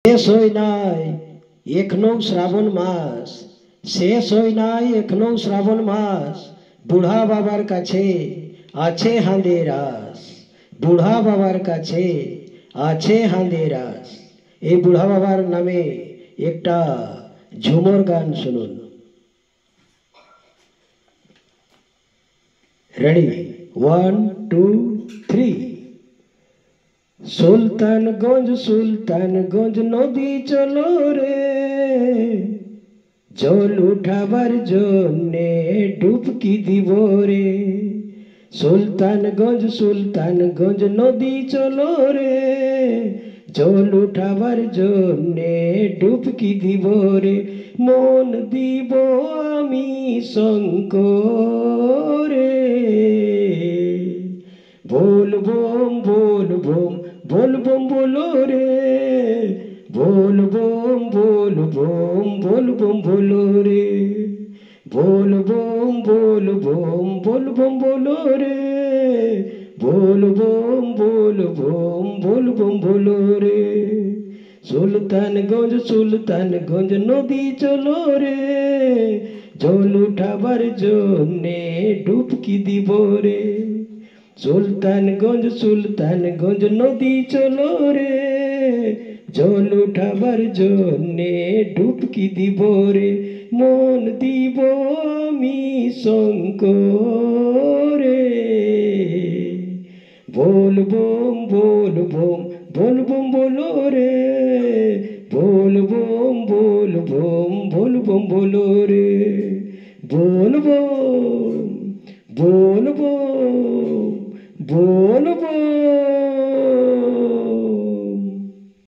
শেষ হয় নাই এখনো শ্রাবণ মাস, শেষ হয় নাই এখনো শ্রাবণ মাস। বুড়া বাবার কাছে আছে হাঁদের রাস, বুড়া বাবার কাছে আছে হাঁদের রাস। এই বুড়া বাবার নামে একটা ঝুমর গান শুনুন। রেডি, 1 2 3। সুলতানগঞ্জ সুলতানগঞ্জ নদী চলো রে, জল উঠাবার জন্যে ডুবকি দিব রে। সুলতানগঞ্জ সুলতানগঞ্জ নদী চলো রে, জল উঠাবার জন্যে ডুবকি দিব রে। মন দিব আমি শঙ্করে, बोल बोम बोल बोम बोल बोम बोलो रे, बोल बोम बोल बोम बोल बोम बोलो रे, बोल बोम बोल बोम बोल बोम बोलो रे, बोल बोम बोल बोम बोल बोम बोलो रे। সুলতানগঞ্জ সুলতানগঞ্জ নদী চলো রে, জল উঠাবার জন্যে ডুবকি দিব রে। সুলতানগঞ্জ সুলতানগঞ্জ নদী চলো রে, জল উঠাবার জন্যে ডুবকি দিব রে। মন দিব আমি শঙ্করে, बोल बोम बोल बोम बोल बोम बोलो रे,